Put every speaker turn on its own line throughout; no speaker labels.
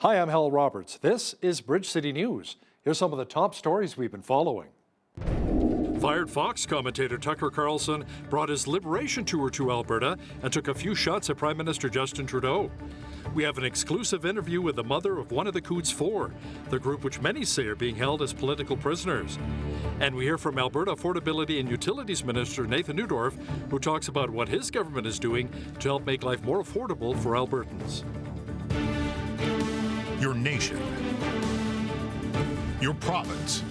Hi, I'm Hal Roberts. This is Bridge City News. Here's some of the top stories we've been following. Fired Fox commentator Tucker Carlson brought his liberation tour to Alberta and took a few shots at Prime Minister Justin Trudeau. We have an exclusive interview with the mother of one of the Coots Four, the group which many say are being held as political prisoners. And we hear from Alberta Affordability and Utilities Minister Nathan Neudorf, who talks about what his government is doing to help make life more affordable for Albertans.
Your nation, your province,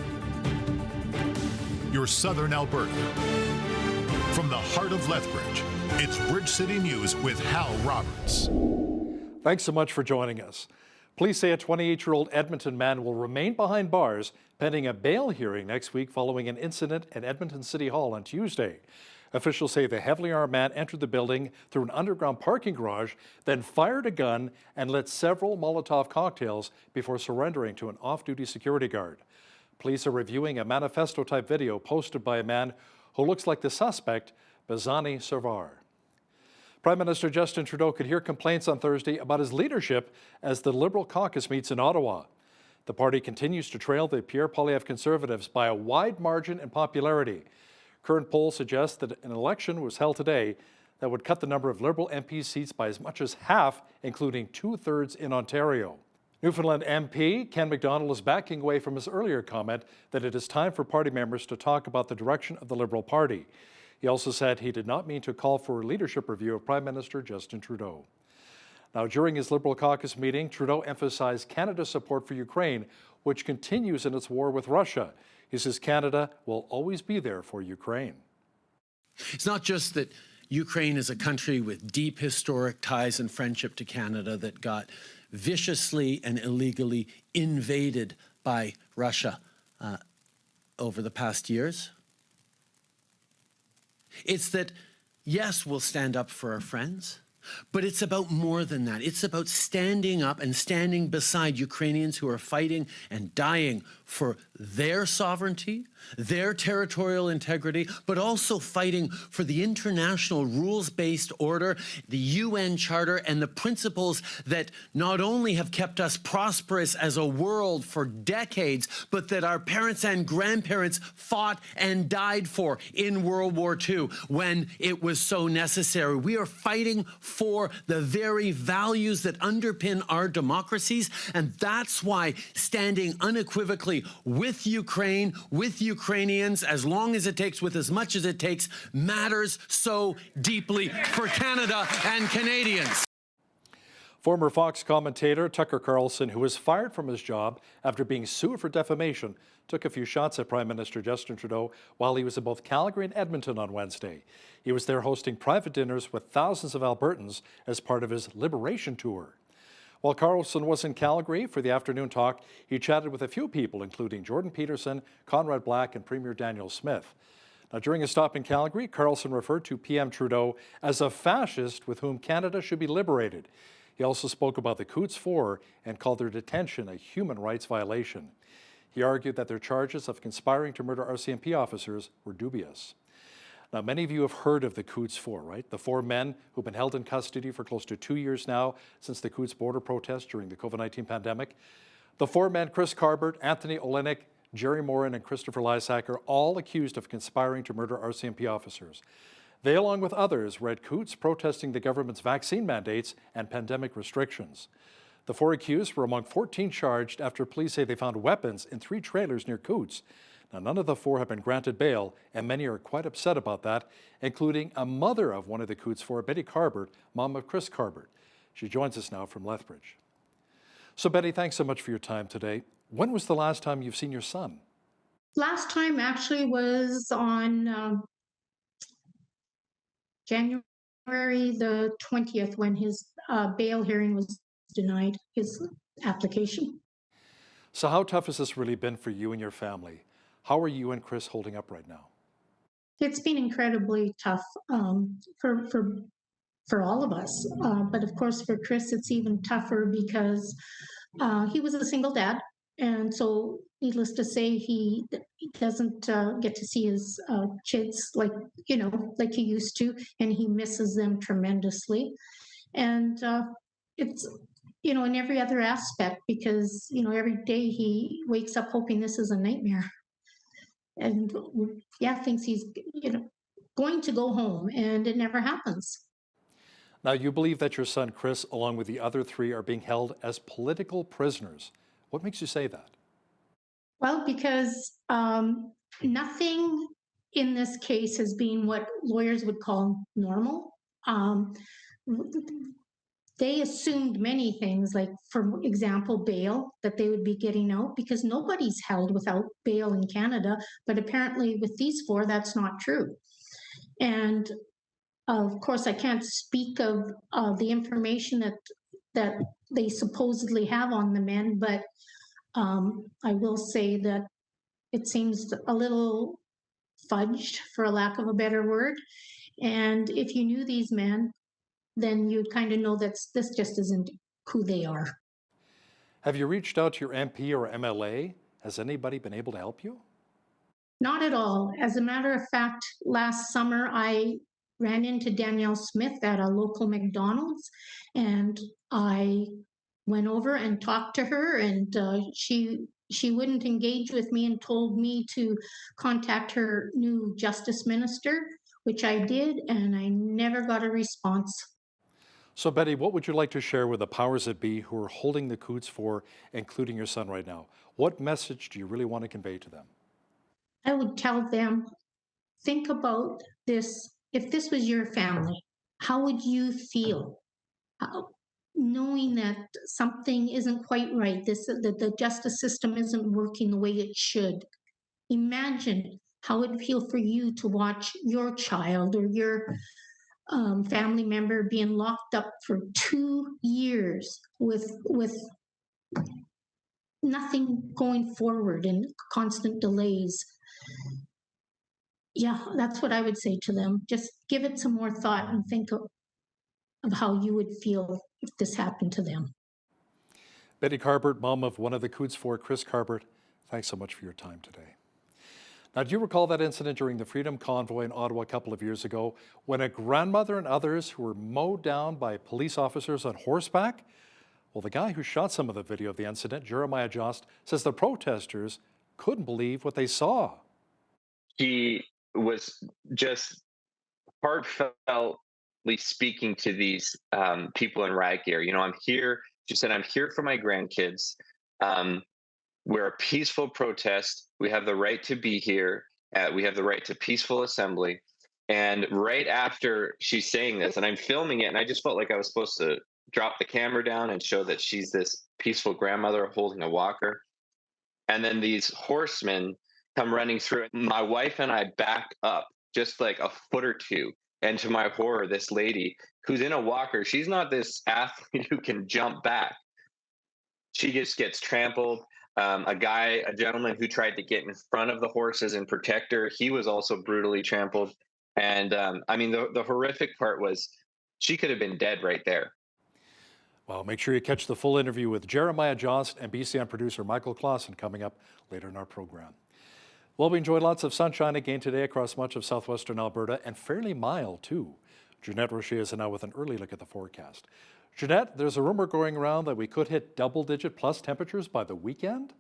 your southern Alberta. From the heart of Lethbridge, it's Bridge City News with Hal Roberts.
Thanks so much for joining us. Police say a 28-year-old Edmonton man will remain behind bars pending a bail hearing next week following an incident at Edmonton City Hall on Tuesday. Officials say the heavily armed man entered the building through an underground parking garage, then fired a gun and lit several Molotov cocktails before surrendering to an off-duty security guard. Police are reviewing a manifesto-type video posted by a man who looks like the suspect, Bazani Servar. Prime Minister Justin Trudeau could hear complaints on Thursday about his leadership as the Liberal caucus meets in Ottawa. The party continues to trail the Pierre Poilievre Conservatives by a wide margin in popularity. Current polls suggest that an election was held today that would cut the number of Liberal MP seats by as much as half, including 2/3 in Ontario. Newfoundland MP Ken MacDonald is backing away from his earlier comment that it is time for party members to talk about the direction of the Liberal Party. He also said he did not mean to call for a leadership review of Prime Minister Justin Trudeau. Now, during his Liberal caucus meeting, Trudeau emphasized Canada's support for Ukraine, which continues in its war with Russia. He says Canada will always be there for Ukraine.
It's not just that Ukraine is a country with deep historic ties and friendship to Canada that got viciously and illegally invaded by Russia over the past years. It's that, yes, we'll stand up for our friends, but it's about more than that. It's about standing up and standing beside Ukrainians who are fighting and dying for their sovereignty, their territorial integrity, but also fighting for the international rules-based order, the UN Charter, and the principles that not only have kept us prosperous as a world for decades, but that our parents and grandparents fought and died for in World War II when it was so necessary. We are fighting for the very values that underpin our democracies, and that's why standing unequivocally with Ukraine, with Ukrainians, as long as it takes, with as much as it takes, matters so deeply for Canada and Canadians.
Former Fox commentator Tucker Carlson, who was fired from his job after being sued for defamation, took a few shots at Prime Minister Justin Trudeau while he was in both Calgary and Edmonton on Wednesday. He was there hosting private dinners with thousands of Albertans as part of his liberation tour. While Carlson was in Calgary for the afternoon talk, he chatted with a few people, including Jordan Peterson, Conrad Black, and Premier Daniel Smith. Now, during a stop in Calgary, Carlson referred to PM Trudeau as a fascist with whom Canada should be liberated. He also spoke about the Coots Four and called their detention a human rights violation. He argued that their charges of conspiring to murder RCMP officers were dubious. Now, many of you have heard of the Coots Four, right? The four men who've been held in custody for close to 2 years now since the Coots border protests during the COVID-19 pandemic. The four men, Chris Carbert, Anthony Olenek, Jerry Morin, and Christopher Lysak, are all accused of conspiring to murder RCMP officers. They, along with others, were at Coots protesting the government's vaccine mandates and pandemic restrictions. The four accused were among 14 charged after police say they found weapons in 3 trailers near Coots. Now, none of the four have been granted bail, and many are quite upset about that, including a mother of one of the Coots Four, Betty Carbert, mom of Chris Carbert. She joins us now from Lethbridge. So, Betty, thanks so much for your time today. When was the last time you've seen your son?
Last time actually was on January the 20th when his bail hearing was denied, his application.
So how tough has this really been for you and your family? How are you and Chris holding up right now?
It's been incredibly tough for all of us, but of course for Chris it's even tougher because he was a single dad, and so needless to say he doesn't get to see his kids like he used to, and he misses them tremendously. And it's in every other aspect, because, every day he wakes up hoping this is a nightmare. And yeah, thinks he's, going to go home, and it never happens.
Now, you believe that your son Chris, along with the other three, are being held as political prisoners. What makes you say that?
Well, because nothing in this case has been what lawyers would call normal. Um, they assumed many things, like, for example, bail, that they would be getting out, because nobody's held without bail in Canada. But apparently, with these four, that's not true. And of course, I can't speak of the information that they supposedly have on the men, but I will say that it seems a little fudged, for a lack of a better word. And if you knew these men, then you'd kind of know that this just isn't who they are.
Have you reached out to your MP or MLA? Has anybody been able to help you?
Not at all. As a matter of fact, last summer I ran into Danielle Smith at a local McDonald's, and I went over and talked to her, and she wouldn't engage with me and told me to contact her new justice minister, which I did, and I never got a response.
So, Betty, what would you like to share with the powers that be who are holding the Coots for, including your son right now? What message do you really want to convey to them?
I would tell them, think about this. If this was your family, how would you feel? Knowing that something isn't quite right, that the justice system isn't working the way it should. Imagine how it would feel for you to watch your child or your family member being locked up for 2 years with nothing going forward and constant delays. Yeah, that's what I would say to them. Just give it some more thought and think of how you would feel if this happened to them.
Betty Carbert, mom of one of the Coots for, Chris Carbert, thanks so much for your time today. Now, do you recall that incident during the Freedom Convoy in Ottawa a couple of years ago when a grandmother and others who were mowed down by police officers on horseback? Well, the guy who shot some of the video of the incident, Jeremiah Jost, says the protesters couldn't believe what they saw.
He was just heartfeltly speaking to these people in riot gear. I'm here. She said, I'm here for my grandkids. We're a peaceful protest. We have the right to be here. We have the right to peaceful assembly. And right after she's saying this, and I'm filming it, and I just felt like I was supposed to drop the camera down and show that she's this peaceful grandmother holding a walker. And then these horsemen come running through it. My wife and I back up just like a foot or two. And to my horror, this lady who's in a walker, she's not this athlete who can jump back. She just gets trampled. A gentleman who tried to get in front of the horses and protect her, he was also brutally trampled. And the horrific part was she could have been dead right there.
Well, make sure you catch the full interview with Jeremiah Jost and BCN producer Michael Clausen coming up later in our program. Well, we enjoyed lots of sunshine again today across much of southwestern Alberta, and fairly mild too. Jeanette Rocher is now with an early look at the forecast. Jeanette, there's a rumor going around that we could hit double-digit plus temperatures by the weekend?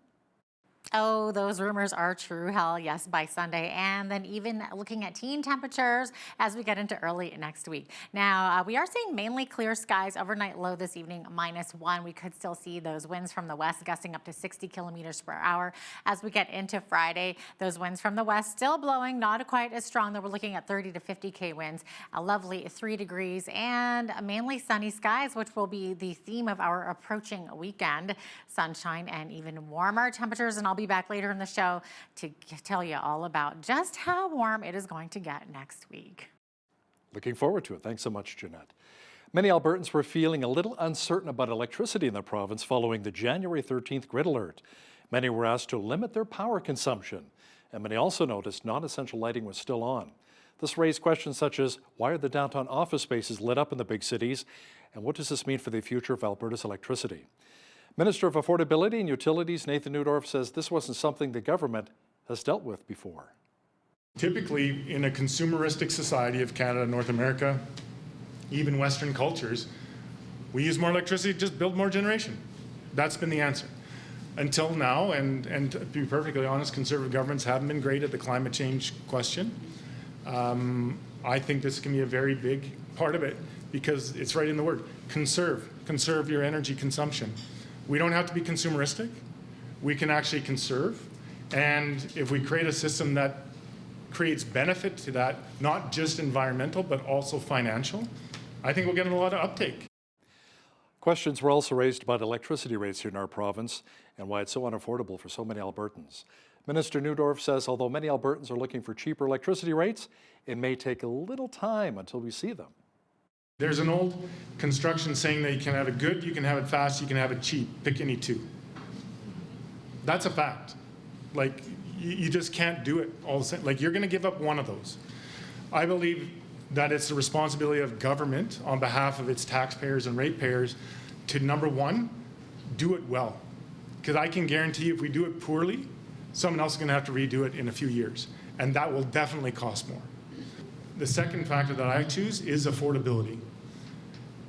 Oh, those rumors are true, Hal. Yes, by Sunday. And then even looking at teen temperatures as we get into early next week. Now, we are seeing mainly clear skies. Overnight low this evening, -1. We could still see those winds from the west gusting up to 60 kilometers per hour. As we get into Friday, those winds from the west still blowing, not quite as strong, though we're looking at 30 to 50K winds. A lovely 3 degrees and mainly sunny skies, which will be the theme of our approaching weekend. Sunshine and even warmer temperatures, and I'll be back later in the show to tell you all about just how warm it is going to get next week.
Looking forward to it. Thanks so much, Jeanette. Many Albertans were feeling a little uncertain about electricity in the province following the January 13th grid alert. Many were asked to limit their power consumption, and many also noticed non-essential lighting was still on. This raised questions such as, why are the downtown office spaces lit up in the big cities, and what does this mean for the future of Alberta's electricity? Minister of Affordability and Utilities Nathan Neudorf says this wasn't something the government has dealt with before.
Typically, in a consumeristic society of Canada, North America, even Western cultures, We use more electricity, just build more generation. That's been the answer. Until now, and to be perfectly honest, Conservative governments haven't been great at the climate change question. I think this can be a very big part of it because it's right in the word, conserve. Conserve your energy consumption. We don't have to be consumeristic. We can actually conserve. And if we create a system that creates benefit to that, not just environmental, but also financial, I think we'll get a lot of uptake.
Questions were also raised about electricity rates here in our province and why it's so unaffordable for so many Albertans. Minister Neudorf says although many Albertans are looking for cheaper electricity rates, it may take a little time until we see them.
There's an old construction saying that you can have it good, you can have it fast, you can have it cheap. Pick any two. That's a fact. Like, you just can't do it all the same. Like, you're going to give up one of those. I believe that it's the responsibility of government on behalf of its taxpayers and ratepayers to, number one, do it well. Because I can guarantee you if we do it poorly, someone else is going to have to redo it in a few years. And that will definitely cost more. The second factor that I choose is affordability,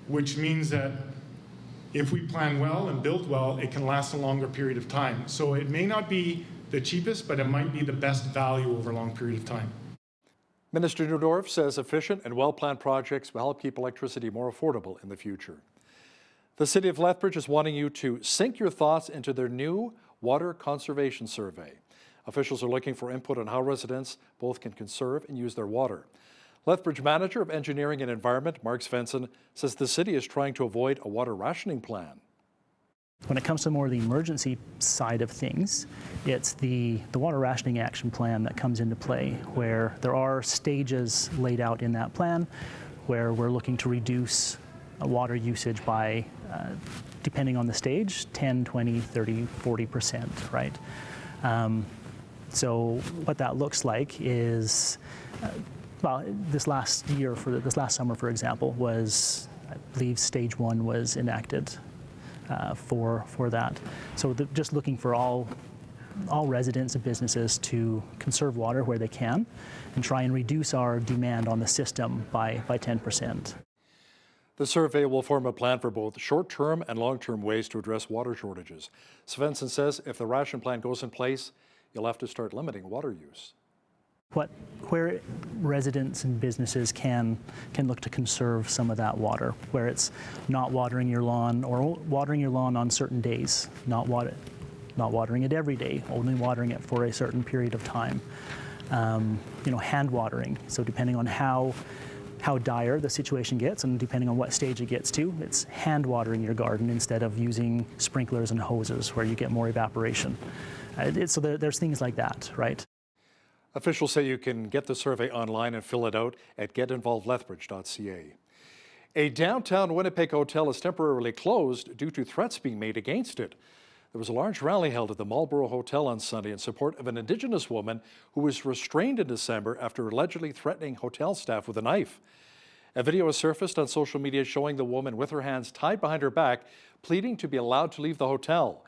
which means that if we plan well and build well, it can last a longer period of time. So it may not be the cheapest, but it might be the best value over a long period of time.
Minister Neudorf says efficient and well-planned projects will help keep electricity more affordable in the future. The City of Lethbridge is wanting you to sink your thoughts into their new water conservation survey. Officials are looking for input on how residents both can conserve and use their water. Lethbridge Manager of Engineering and Environment, Mark Svensson, says the city is trying to avoid a water rationing plan.
When it comes to more of the emergency side of things, it's the water rationing action plan that comes into play, where there are stages laid out in that plan where we're looking to reduce water usage by, depending on the stage, 10, 20, 30, 40%, right? So what that looks like is, well, this last summer, for example, was, I believe, stage 1 was enacted for that. So just looking for all residents and businesses to conserve water where they can and try and reduce our demand on the system by 10%.
The survey will form a plan for both short-term and long-term ways to address water shortages. Svensson says if the ration plan goes in place, you'll have to start limiting water use.
Where residents and businesses can look to conserve some of that water, where it's not watering your lawn or watering your lawn on certain days, not watering it every day, only watering it for a certain period of time. Hand watering. So depending on how dire the situation gets and depending on what stage it gets to, it's hand watering your garden instead of using sprinklers and hoses where you get more evaporation. So there's things like that, right?
Officials say you can get the survey online and fill it out at getinvolvedlethbridge.ca. A downtown Winnipeg hotel is temporarily closed due to threats being made against it. There was a large rally held at the Marlborough Hotel on Sunday in support of an Indigenous woman who was restrained in December after allegedly threatening hotel staff with a knife. A video has surfaced on social media showing the woman with her hands tied behind her back, pleading to be allowed to leave the hotel.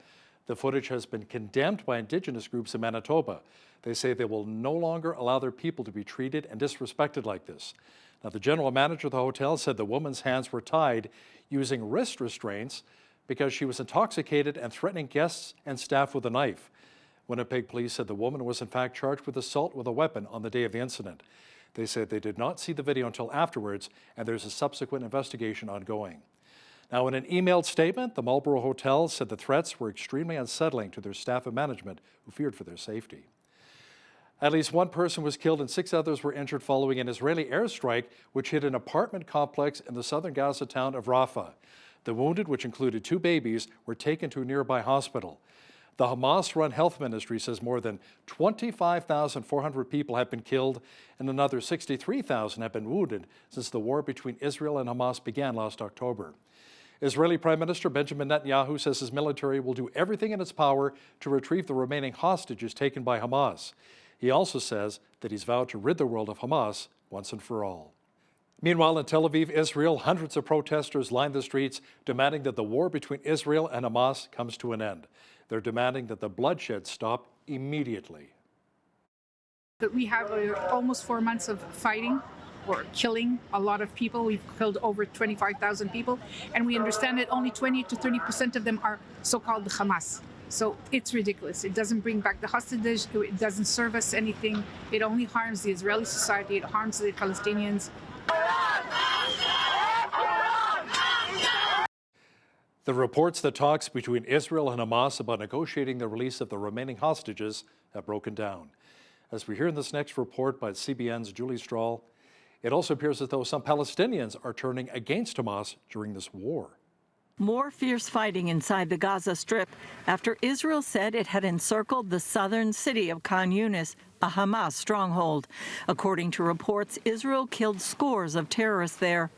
The footage has been condemned by Indigenous groups in Manitoba. They say they will no longer allow their people to be treated and disrespected like this. Now, the general manager of the hotel said the woman's hands were tied using wrist restraints because she was intoxicated and threatening guests and staff with a knife. Winnipeg police said the woman was in fact charged with assault with a weapon on the day of the incident. They said they did not see the video until afterwards, and there's a subsequent investigation ongoing. Now, in an emailed statement, the Marlborough Hotel said the threats were extremely unsettling to their staff and management, who feared for their safety. At least one person was killed and 6 others were injured following an Israeli airstrike which hit an apartment complex in the southern Gaza town of Rafah. The wounded, which included 2 babies, were taken to a nearby hospital. The Hamas-run health ministry says more than 25,400 people have been killed and another 63,000 have been wounded since the war between Israel and Hamas began last October. Israeli Prime Minister Benjamin Netanyahu says his military will do everything in its power to retrieve the remaining hostages taken by Hamas. He also says that he's vowed to rid the world of Hamas once and for all. Meanwhile, in Tel Aviv, Israel, hundreds of protesters lined the streets demanding that the war between Israel and Hamas comes to an end. They're demanding that the bloodshed stop immediately.
That we have almost 4 months of fighting we're killing a lot of people. We've killed over 25,000 people, and we understand that only 20 to 30% of them are so-called Hamas. So it's ridiculous. It doesn't bring back the hostages. It doesn't serve us anything. It only harms the Israeli society. It harms the Palestinians.
The reports that talks between Israel and Hamas about negotiating the release of the remaining hostages have broken down. As we hear in this next report by CBN's Julie Strahl, it also appears as though some Palestinians are turning against Hamas during this war.
More fierce fighting inside the Gaza Strip after Israel said it had encircled the southern city of Khan Yunis, a Hamas stronghold. According to reports, Israel killed scores of terrorists there.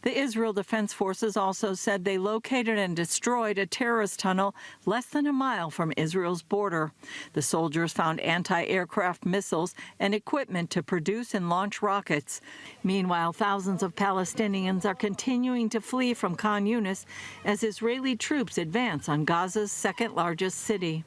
The Israel Defense Forces also said they located and destroyed a terrorist tunnel less than a mile from Israel's border. The soldiers found anti-aircraft missiles and equipment to produce and launch rockets. Meanwhile, thousands of Palestinians are continuing to flee from Khan Yunis as Israeli troops advance on Gaza's second-largest city.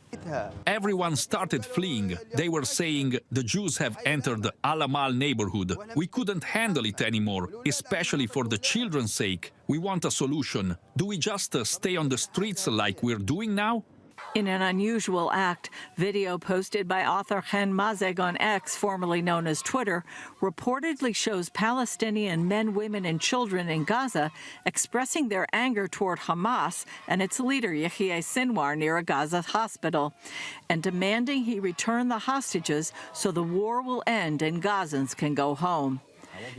Everyone started fleeing. They were saying, the Jews have entered Al-Amal neighborhood. We couldn't handle it anymore, especially for the children's sake. We want a solution. Do we just stay on the streets like we're doing now?
In an unusual act, video posted by author Chen Mazeg on X, formerly known as Twitter, reportedly shows Palestinian men, women, and children in Gaza expressing their anger toward Hamas and its leader Yahya Sinwar near a Gaza hospital, and demanding he return the hostages so the war will end and Gazans can go home.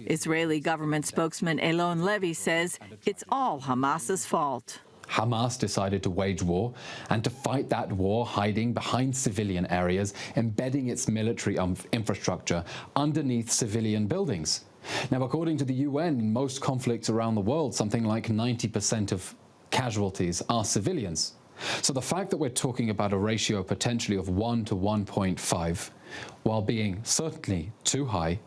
Israeli government spokesman Elon Levy says it's all Hamas's fault.
Hamas decided to wage war and to fight that war hiding behind civilian areas, embedding its military infrastructure underneath civilian buildings. Now, according to the UN, in most conflicts around the world, something like 90% of casualties are civilians. So the fact that we're talking about a ratio potentially of 1 to 1.5, while being certainly too high,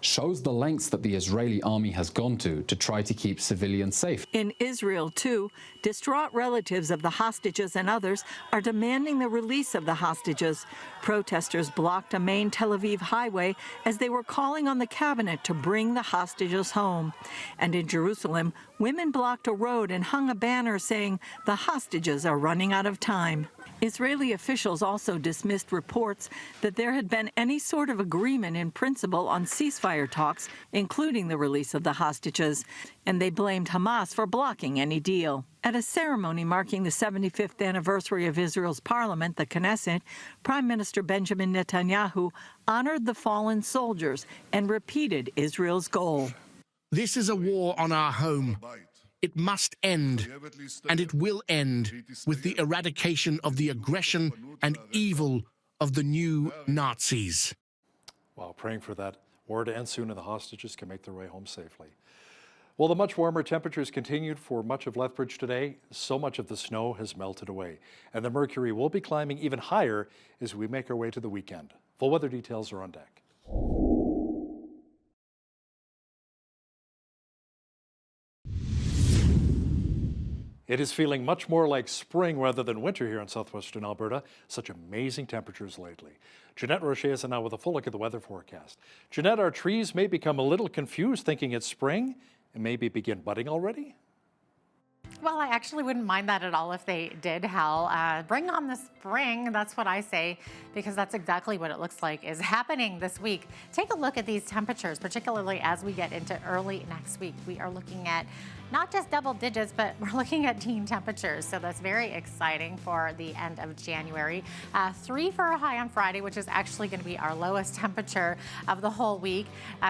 shows the lengths that the Israeli army has gone to try to keep civilians safe.
In Israel, too, distraught relatives of the hostages and others are demanding the release of the hostages. Protesters blocked a main Tel Aviv highway as they were calling on the cabinet to bring the hostages home. And in Jerusalem, women blocked a road and hung a banner saying the hostages are running out of time. Israeli officials also dismissed reports that there had been any sort of agreement in principle on ceasefire talks, including the release of the hostages, and they blamed Hamas for blocking any deal. At a ceremony marking the 75th anniversary of Israel's parliament, the Knesset, Prime Minister Benjamin Netanyahu honored the fallen soldiers and repeated Israel's goal.
This is a war on our home. It must end, and it will end with the eradication of the aggression and evil of the new Nazis.
While praying for that war to end soon and the hostages can make their way home safely. Well, the much warmer temperatures continued for much of Lethbridge today. So much of the snow has melted away, and the mercury will be climbing even higher as we make our way to the weekend. Full weather details are on deck. It is feeling much more like spring rather than winter here in southwestern Alberta. Such amazing temperatures lately. Jeanette Rocher is now with a full look at the weather forecast. Jeanette, our trees may become a little confused thinking it's spring and maybe begin budding already?
Well, I actually wouldn't mind that at all if they did, Hal. Bring on the spring, that's what I say, because that's exactly what it looks like is happening this week. Take a look at these temperatures, particularly as we get into early next week. We are looking at not just double digits, but we're looking at teen temperatures. So that's very exciting for the end of January. 3 for a high on Friday, which is actually going to be our lowest temperature of the whole week.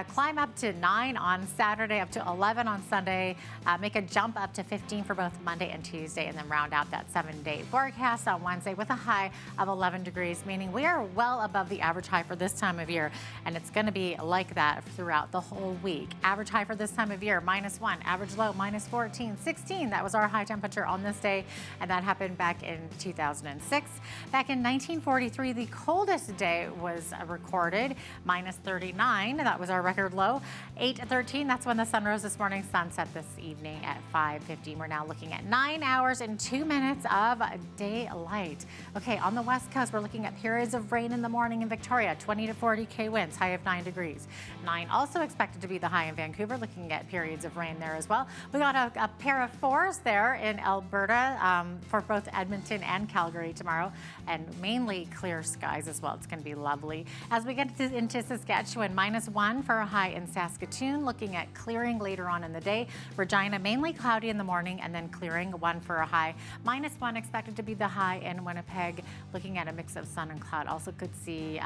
Climb up to 9 on Saturday, up to 11 on Sunday. Make a jump up to 15 for both Monday and Tuesday, and then round out that 7-day forecast on Wednesday with a high of 11 degrees, meaning we are well above the average high for this time of year, and it's going to be like that throughout the whole week. Average high for this time of year, -1. Average low, minus 14, 16. That was our high temperature on this day, and that happened back in 2006. Back in 1943, the coldest day was recorded, minus 39. That was our record low. 8:13, that's when the sun rose this morning. Sunset this evening at 5:15. We're now looking at 9 hours and 2 minutes of daylight. Okay, on the west coast, we're looking at periods of rain in the morning in Victoria, 20 to 40 K winds, high of 9 degrees. 9 also expected to be the high in Vancouver, looking at periods of rain there as well. We got a pair of 4s there in Alberta for both Edmonton and Calgary tomorrow, and mainly clear skies as well. It's going to be lovely. As we get into Saskatchewan, -1 for a high in Saskatoon, looking at clearing later on in the day. Regina, mainly cloudy in the morning and then clearing, 1 for a high. -1 expected to be the high in Winnipeg, looking at a mix of sun and cloud. Also could see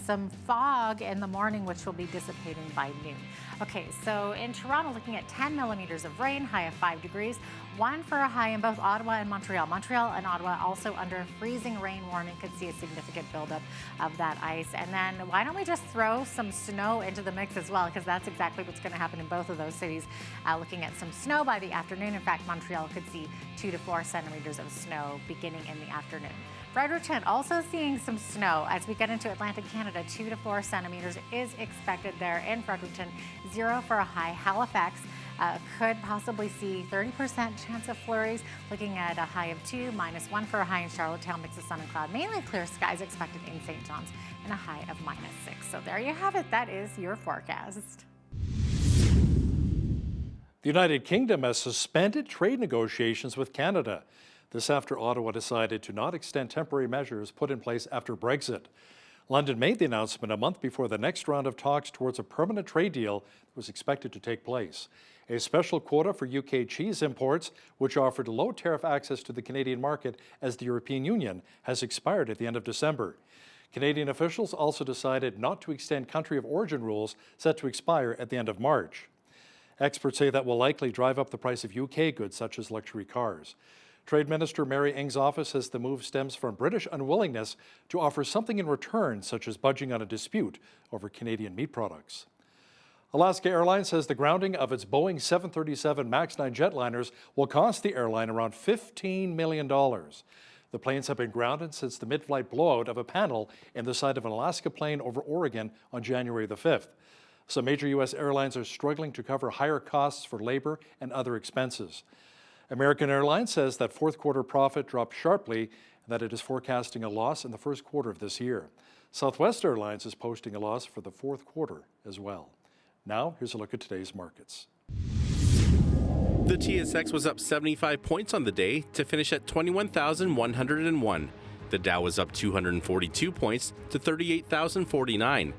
some fog in the morning, which will be dissipating by noon. Okay, so in Toronto, looking at 10 millimeters of rain, high of 5 degrees. 1 for a high in both Ottawa and Montreal. Montreal and Ottawa also under freezing rain warning. Could see a significant buildup of that ice. And then why don't we just throw some snow into the mix as well, because that's exactly what's going to happen in both of those cities. Looking at some snow by the afternoon. In fact, Montreal could see 2 to 4 centimeters of snow beginning in the afternoon. Fredericton also seeing some snow as we get into Atlantic Canada. 2 to 4 centimeters is expected there in Fredericton. 0 for a high. Halifax could possibly see 30% chance of flurries, looking at a high of 2, -1 for a high in Charlottetown, mix of sun and cloud, mainly clear skies expected in St. John's, and a high of -6. So there you have it. That is your forecast.
The United Kingdom has suspended trade negotiations with Canada. This after Ottawa decided to not extend temporary measures put in place after Brexit. London made the announcement a month before the next round of talks towards a permanent trade deal was expected to take place. A special quota for UK cheese imports, which offered low tariff access to the Canadian market as the European Union, has expired at the end of December. Canadian officials also decided not to extend country of origin rules set to expire at the end of March. Experts say that will likely drive up the price of UK goods such as luxury cars. Trade Minister Mary Ng's office says the move stems from British unwillingness to offer something in return, such as budging on a dispute over Canadian meat products. Alaska Airlines says the grounding of its Boeing 737 MAX 9 jetliners will cost the airline around $15 million. The planes have been grounded since the mid-flight blowout of a panel in the side of an Alaska plane over Oregon on January the 5th. Some major U.S. airlines are struggling to cover higher costs for labor and other expenses. American Airlines says that fourth quarter profit dropped sharply and that it is forecasting a loss in the first quarter of this year. Southwest Airlines is posting a loss for the fourth quarter as well. Now, here's a look at today's markets.
The TSX was up 75 points on the day to finish at 21,101. The Dow was up 242 points to 38,049.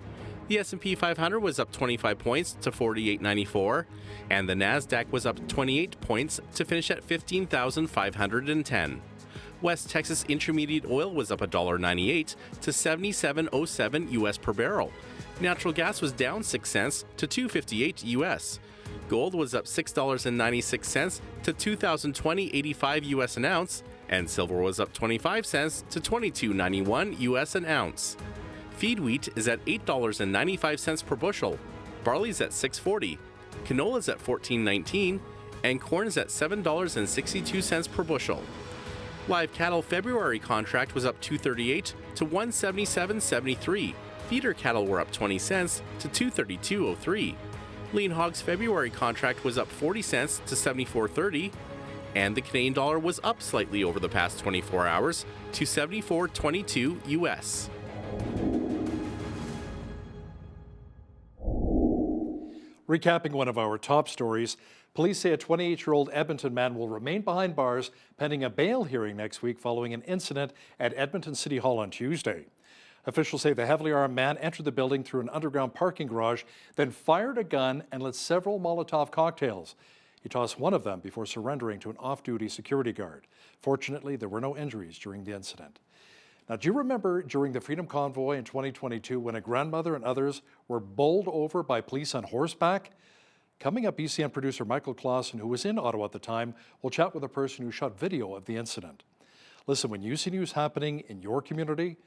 The S&P 500 was up 25 points to 4894, and the Nasdaq was up 28 points to finish at 15,510. West Texas Intermediate Oil was up $1.98 to $77.07 US per barrel. Natural gas was down 6 cents to $2.58 US. Gold was up $6.96 to $2,020.85 US an ounce, and silver was up 25 cents to $22.91 US an ounce. Feed wheat is at $8.95 per bushel, barley's at $6.40, canola's at $14.19, and corn is at $7.62 per bushel. Live cattle February contract was up $2.38 to $177.73. Feeder cattle were up 20 cents to $232.03. Lean hogs February contract was up 40 cents to $74.30, and the Canadian dollar was up slightly over the past 24 hours to $74.22 US.
Recapping one of our top stories, police say a 28-year-old Edmonton man will remain behind bars pending a bail hearing next week following an incident at Edmonton City Hall on Tuesday. Officials say the heavily armed man entered the building through an underground parking garage, then fired a gun and lit several Molotov cocktails. He tossed one of them before surrendering to an off-duty security guard. Fortunately, there were no injuries during the incident. Now, do you remember during the Freedom Convoy in 2022 when a grandmother and others were bowled over by police on horseback? Coming up, BCN producer Michael Clausen, who was in Ottawa at the time, will chat with a person who shot video of the incident. Listen, when you see news happening in your community,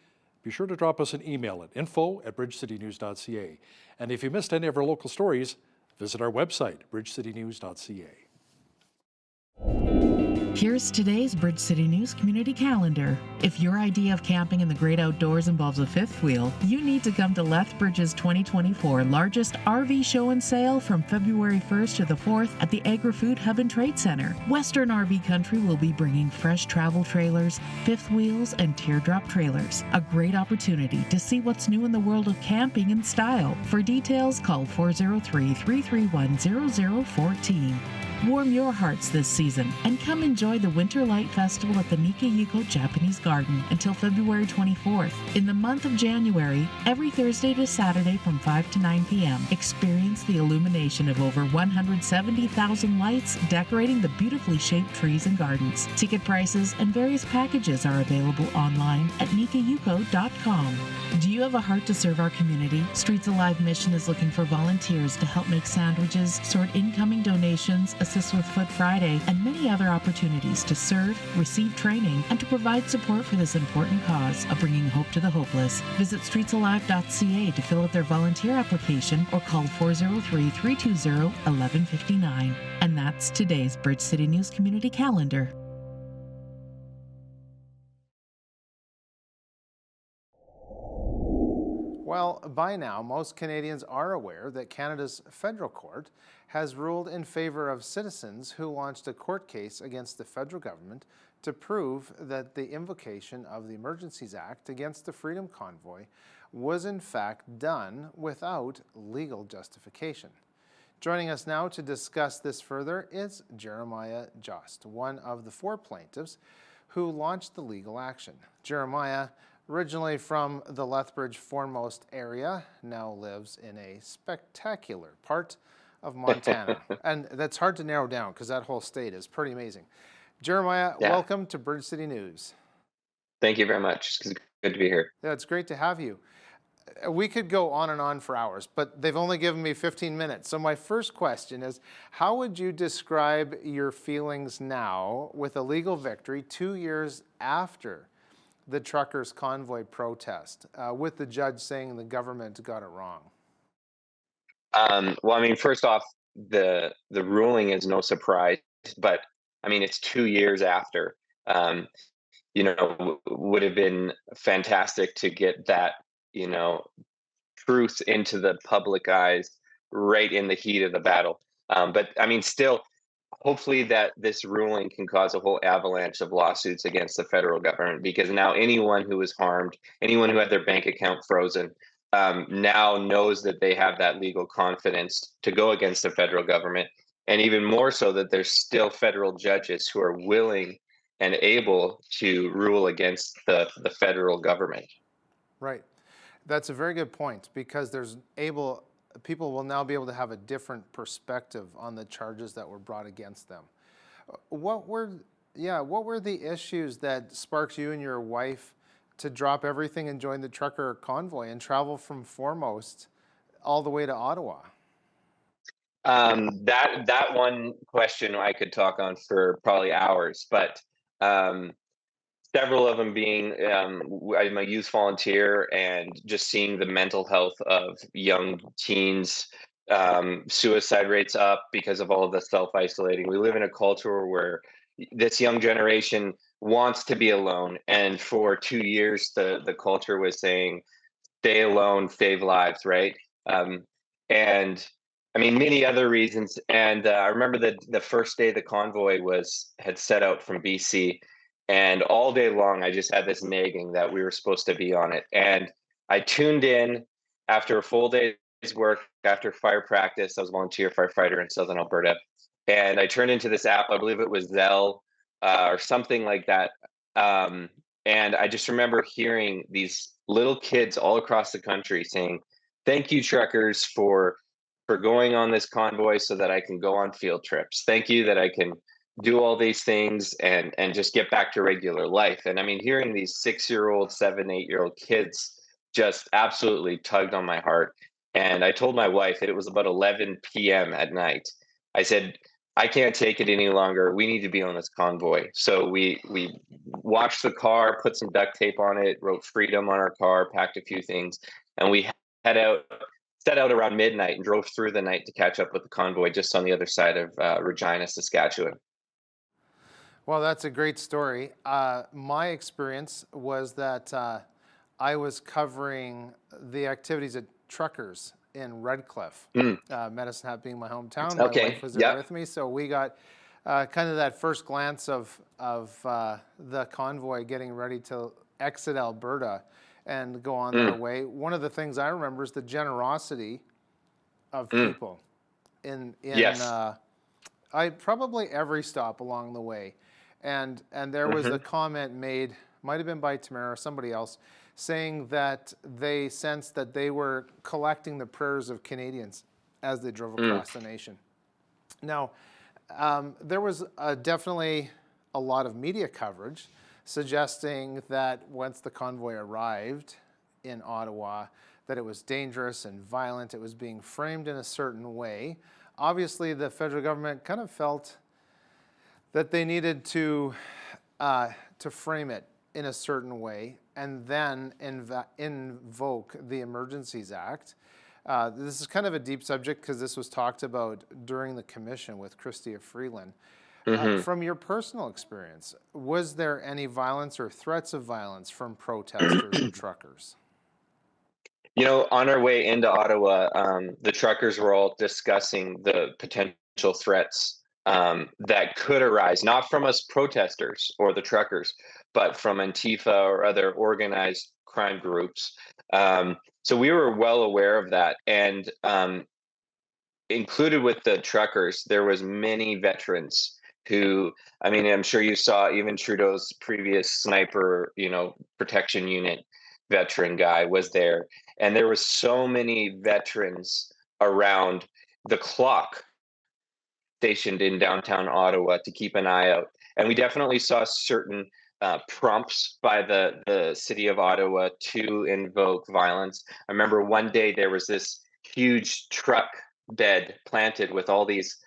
be sure to drop us an email at info@bridgecitynews.ca. And if you missed any of our local stories, visit our website, bridgecitynews.ca.
Here's today's Bridge City News Community Calendar. If your idea of camping in the great outdoors involves a fifth wheel, you need to come to Lethbridge's 2024 largest RV show and sale from February 1st to the 4th at the Agri-Food Hub and Trade Center. Western RV Country will be bringing fresh travel trailers, fifth wheels, and teardrop trailers. A great opportunity to see what's new in the world of camping and style. For details, call 403-331-0014. Warm your hearts this season and come enjoy the Winter Light Festival at the Nikayuko Japanese Garden until February 24th. In the month of January, every Thursday to Saturday from 5 to 9 p.m., experience the illumination of over 170,000 lights decorating the beautifully shaped trees and gardens. Ticket prices and various packages are available online at nikayuko.com. Do you have a heart to serve our community? Streets Alive Mission is looking for volunteers to help make sandwiches, sort incoming donations, assist with Foot Friday, and many other opportunities to serve, receive training, and to provide support for this important cause of bringing hope to the hopeless. Visit streetsalive.ca to fill out their volunteer application or call 403-320-1159. And that's today's Bridge City News Community Calendar.
Well, by now, most Canadians are aware that Canada's federal court has ruled in favor of citizens who launched a court case against the federal government to prove that the invocation of the Emergencies Act against the Freedom Convoy was in fact done without legal justification. Joining us now to discuss this further is Jeremiah Jost, one of the 4 plaintiffs who launched the legal action. Jeremiah, originally from the Lethbridge Foremost area, now lives in a spectacular part of Montana. And that's hard to narrow down because that whole state is pretty amazing. Jeremiah, welcome to Bridge City News.
Thank you very much. It's good to be here.
Yeah, it's great to have you. We could go on and on for hours, but they've only given me 15 minutes. So my first question is, how would you describe your feelings now with a legal victory 2 years after the truckers' convoy protest, with the judge saying the government got it wrong?
Well, I mean, first off, the ruling is no surprise, but I mean, it's 2 years after. Would have been fantastic to get that, truth into the public eyes right in the heat of the battle. But I mean, still, hopefully that this ruling can cause a whole avalanche of lawsuits against the federal government, because now anyone who was harmed, anyone who had their bank account frozen, now knows that they have that legal confidence to go against the federal government. And even more so that there's still federal judges who are willing and able to rule against the federal government.
Right. That's a very good point, because people will now be able to have a different perspective on the charges that were brought against them. What were the issues that sparked you and your wife to drop everything and join the trucker convoy and travel from Foremost all the way to Ottawa?
That one question I could talk on for probably hours, but several of them being I'm a youth volunteer, and just seeing the mental health of young teens, suicide rates up because of all of the self-isolating. We live in a culture where this young generation wants to be alone, and for 2 years the culture was saying, stay alone, save lives, right? And I mean, many other reasons. And I remember the first day the convoy had set out from BC, and all day long I just had this nagging that we were supposed to be on it. And I tuned in after a full day's work, after fire practice. I was a volunteer firefighter in Southern Alberta, and I turned into this app. I believe it was Zelle or something like that. And I just remember hearing these little kids all across the country saying, "Thank you, truckers, for going on this convoy so that I can go on field trips. Thank you that I can do all these things and just get back to regular life." And I mean, hearing these 6-year-old, 7, 8-year-old kids just absolutely tugged on my heart. And I told my wife, it was about 11 p.m. at night, I said, I can't take it any longer. We need to be on this convoy. So we washed the car, put some duct tape on it, wrote freedom on our car, packed a few things, and we set out around midnight and drove through the night to catch up with the convoy just on the other side of Regina, Saskatchewan.
Well, that's a great story. My experience was that I was covering the activities at Truckers in Redcliffe, Medicine Hat being my hometown. My wife was there with me, so we got kind of that first glance of the convoy getting ready to exit Alberta and go on their way. One of the things I remember is the generosity of people in probably every stop along the way. And there was a comment made, might have been by Tamara or somebody else, saying that they sensed that they were collecting the prayers of Canadians as they drove across the nation. Now, there was definitely a lot of media coverage suggesting that once the convoy arrived in Ottawa, that it was dangerous and violent. It was being framed in a certain way. Obviously, the federal government kind of felt that they needed to frame it in a certain way and then invoke the Emergencies Act. This is kind of a deep subject because this was talked about during the commission with Chrystia Freeland. From your personal experience, was there any violence or threats of violence from protesters or truckers?
You know, on our way into Ottawa, the truckers were all discussing the potential threats that could arise, not from us protesters or the truckers, but from Antifa or other organized crime groups. So we were well aware of that. And included with the truckers, there was many veterans who, I mean, I'm sure you saw even Trudeau's previous sniper, protection unit veteran guy was there. And there was so many veterans around the clock stationed in downtown Ottawa to keep an eye out. And we definitely saw certain prompts by the city of Ottawa to invoke violence. I remember one day there was this huge truck bed planted with all these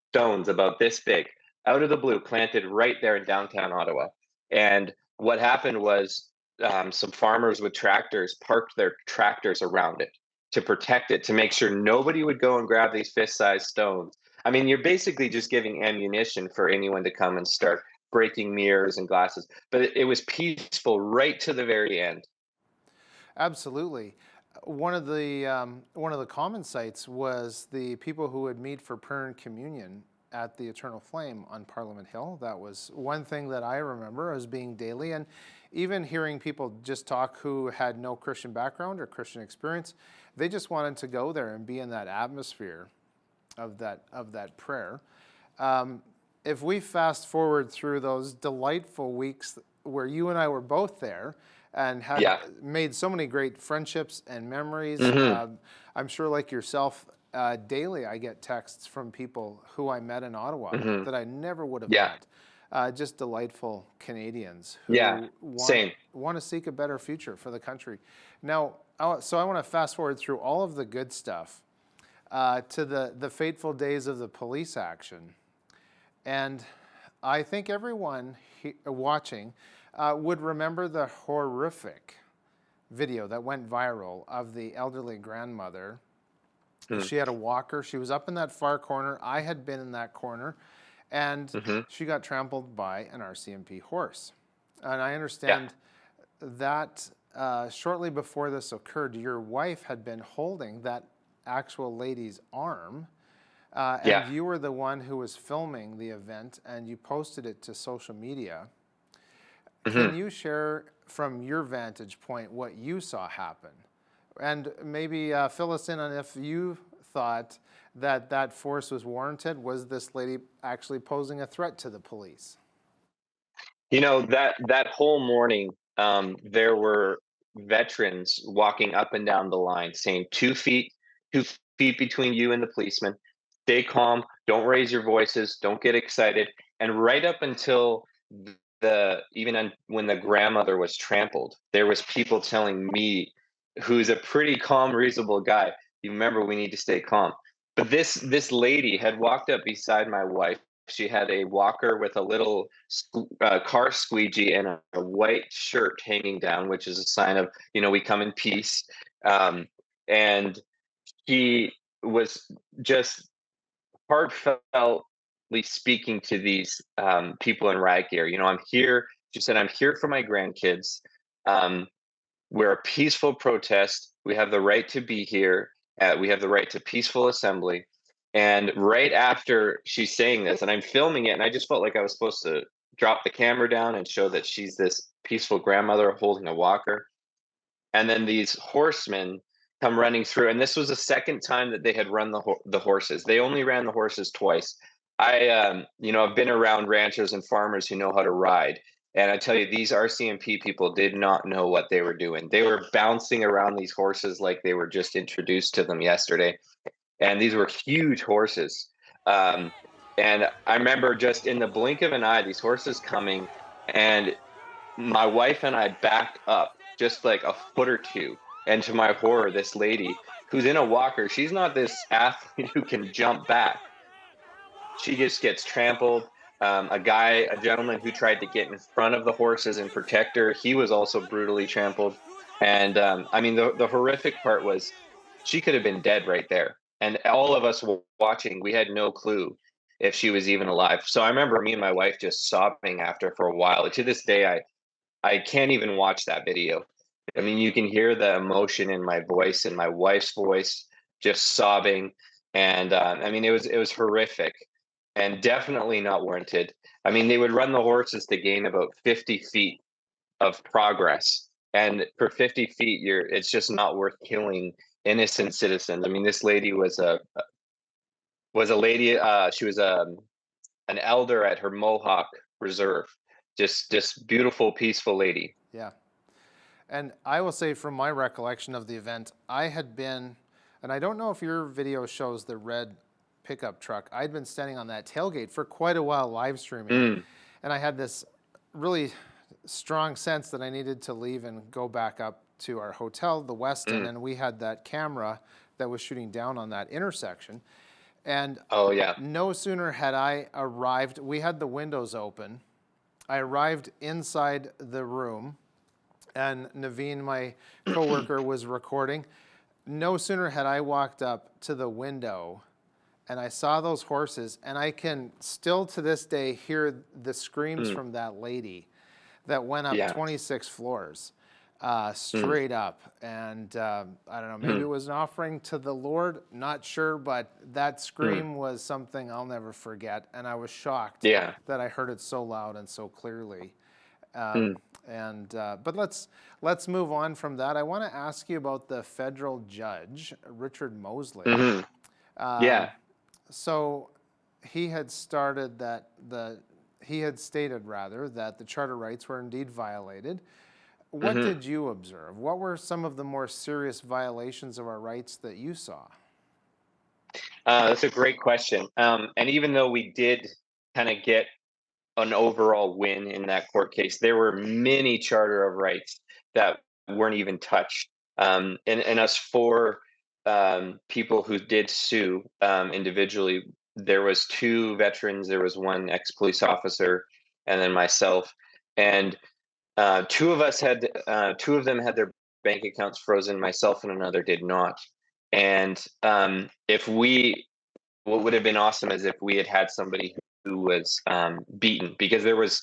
stones about this big, out of the blue, planted right there in downtown Ottawa. And what happened was some farmers with tractors parked their tractors around it to protect it, to make sure nobody would go and grab these fist-sized stones. I mean, you're basically just giving ammunition for anyone to come and start breaking mirrors and glasses. But it was peaceful right to the very end.
Absolutely. One of the common sites was the people who would meet for prayer and communion at the Eternal Flame on Parliament Hill. That was one thing that I remember as being daily, and even hearing people just talk who had no Christian background or Christian experience, they just wanted to go there and be in that atmosphere of that prayer. If we fast forward through those delightful weeks where you and I were both there and had made so many great friendships and memories, I'm sure like yourself, daily I get texts from people who I met in Ottawa that I never would have met. Just delightful Canadians who want to seek a better future for the country. Now, so I want to fast forward through all of the good stuff to the fateful days of the police action. And I think everyone watching would remember the horrific video that went viral of the elderly grandmother. She had a walker. She was up in that far corner. I had been in that corner. And she got trampled by an RCMP horse. And I understand that shortly before this occurred, your wife had been holding that actual lady's arm. And you were the one who was filming the event, and you posted it to social media. Can you share from your vantage point what you saw happen? And maybe fill us in on if you thought that force was warranted. Was this lady actually posing a threat to the police?
You know, that whole morning, there were veterans walking up and down the line saying 2 feet between you and the policeman. Stay calm. Don't raise your voices. Don't get excited. And right up until when the grandmother was trampled, there was people telling me, who's a pretty calm, reasonable guy, you remember, we need to stay calm. But this lady had walked up beside my wife. She had a walker with a little car squeegee and a white shirt hanging down, which is a sign of, we come in peace. And she was just heartfelt speaking to these people in riot gear. You know, I'm here. She said, I'm here for my grandkids. We're a peaceful protest. We have the right to be here. We have the right to peaceful assembly. And right after she's saying this, and I'm filming it, and I just felt like I was supposed to drop the camera down and show that she's this peaceful grandmother holding a walker. And then these horsemen come running through, and this was the second time that they had run the horses. They only ran the horses twice. You know, I've been around ranchers and farmers who know how to ride, and I tell you, these RCMP people did not know what they were doing. They were bouncing around these horses like they were just introduced to them yesterday, and these were huge horses. And I remember just in the blink of an eye, these horses coming, and my wife and I backed up just like a foot or two. And to my horror, this lady who's in a walker, she's not this athlete who can jump back. She just gets trampled. A gentleman who tried to get in front of the horses and protect her, he was also brutally trampled. And I mean, the horrific part was she could have been dead right there. And all of us watching, we had no clue if she was even alive. So I remember me and my wife just sobbing after for a while. To this day, I can't even watch that video. I mean, you can hear the emotion in my voice and my wife's voice, just sobbing. And I mean, it was horrific and definitely not warranted. I mean, they would run the horses to gain about 50 feet of progress. And for 50 feet, it's just not worth killing innocent citizens. I mean, this lady was a lady. She was an elder at her Mohawk Reserve. Just beautiful, peaceful lady.
Yeah. And I will say from my recollection of the event, I had been, and I don't know if your video shows the red pickup truck, I'd been standing on that tailgate for quite a while live streaming. And I had this really strong sense that I needed to leave and go back up to our hotel, the Westin, and we had that camera that was shooting down on that intersection. And no sooner had I arrived, we had the windows open. I arrived inside the room, and Naveen, my coworker, was recording. No sooner had I walked up to the window and I saw those horses, and I can still to this day hear the screams from that lady that went up 26 floors straight up. And I don't know, maybe it was an offering to the Lord, not sure, but that scream was something I'll never forget. And I was shocked that I heard it so loud and so clearly. But let's move on from that. I want to ask you about the federal judge, Richard Mosley. So he had stated that the charter rights were indeed violated. What did you observe? What were some of the more serious violations of our rights that you saw?
That's a great question. And even though we did kind of get an overall win in that court case, there were many charter of rights that weren't even touched. And us four people who did sue individually, there was 2 veterans, there was 1 ex-police officer, and then myself. And 2 of them had their bank accounts frozen. Myself and another did not. And what would have been awesome is if we had somebody who was beaten, because there was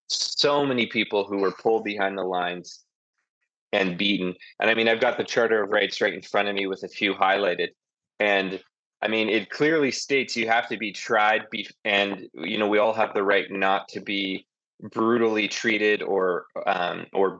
so many people who were pulled behind the lines and beaten. And I mean, I've got the Charter of Rights right in front of me with a few highlighted. And I mean, it clearly states you have to be tried, and you know, we all have the right not to be brutally treated or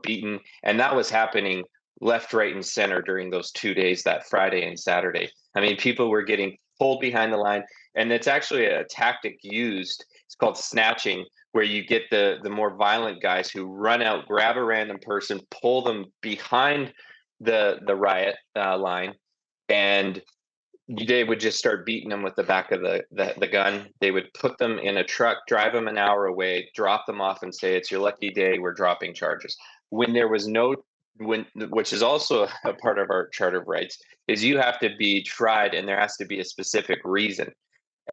beaten. And that was happening left, right, and center during those 2 days, that Friday and Saturday. I mean, people were getting pulled behind the line, and it's actually a tactic used. It's called snatching, where you get the more violent guys who run out, grab a random person, pull them behind the riot line, and they would just start beating them with the back of the gun. They would put them in a truck, drive them an hour away, drop them off, and say, "It's your lucky day. We're dropping charges." When there was which is also a part of our Charter of Rights, is you have to be tried, and there has to be a specific reason.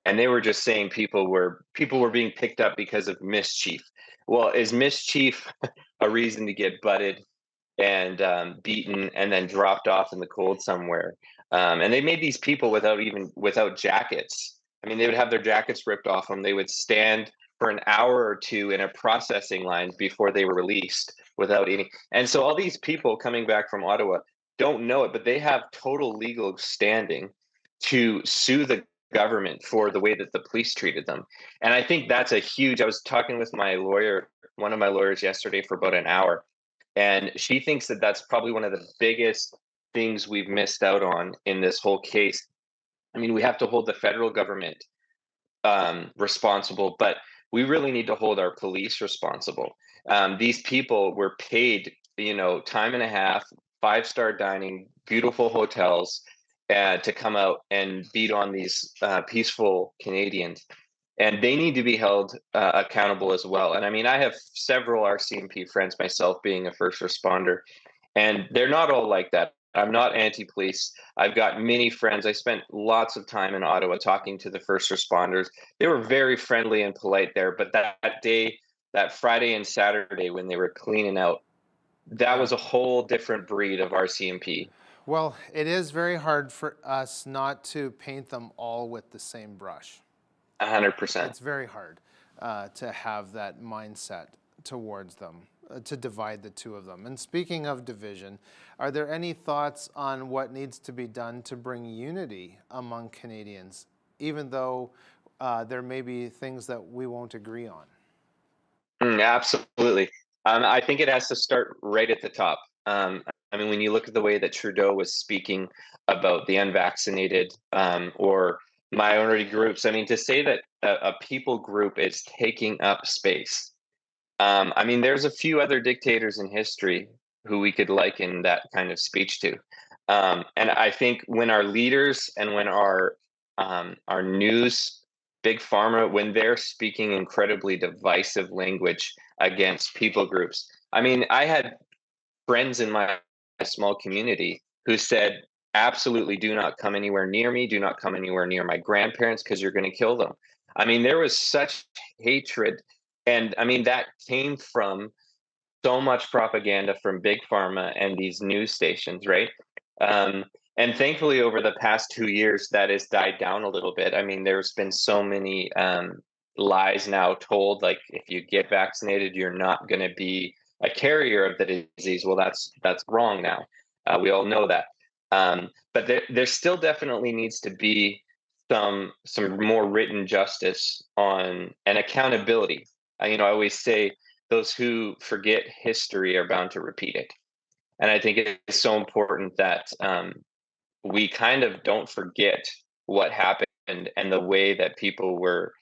And they were just saying people were being picked up because of mischief. Well, is mischief a reason to get butted and beaten and then dropped off in the cold somewhere? And they made these people without jackets. I mean, they would have their jackets ripped off them. They would stand for an hour or two in a processing line before they were released without eating. And so all these people coming back from Ottawa don't know it, but they have total legal standing to sue the government for the way that the police treated them. And I think that's a huge, I was talking with my lawyer, one of my lawyers yesterday for about an hour, and she thinks that that's probably one of the biggest things we've missed out on in this whole case. I mean, we have to hold the federal government responsible, but we really need to hold our police responsible. These people were paid, time and a half, 5-star dining, beautiful hotels, to come out and beat on these peaceful Canadians. And they need to be held accountable as well. And I mean, I have several RCMP friends myself, being a first responder, and they're not all like that. I'm not anti-police. I've got many friends. I spent lots of time in Ottawa talking to the first responders. They were very friendly and polite there. But that day, that Friday and Saturday when they were cleaning out, that was a whole different breed of RCMP.
Well, it is very hard for us not to paint them all with the same brush.
100%.
It's very hard to have that mindset towards them, to divide the two of them. And speaking of division, are there any thoughts on what needs to be done to bring unity among Canadians, even though there may be things that we won't agree on?
Absolutely. I think it has to start right at the top. I mean, when you look at the way that Trudeau was speaking about the unvaccinated or minority groups, I mean, to say that a people group is taking up space. I mean, there's a few other dictators in history who we could liken that kind of speech to. And I think when our leaders and when our news, big pharma, when they're speaking incredibly divisive language against people groups, I mean, I had friends in my small community who said, absolutely do not come anywhere near me, do not come anywhere near my grandparents because you're going to kill them. I mean, there was such hatred. And I mean, that came from so much propaganda from big pharma and these news stations, right? And thankfully, over the past 2 years, that has died down a little bit. I mean, there's been so many lies now told, like if you get vaccinated, you're not going to be a carrier of the disease. Well, that's wrong now. We all know that. But there still definitely needs to be some more written justice on and accountability. I always say those who forget history are bound to repeat it. And I think it's so important that we kind of don't forget what happened and the way that people were,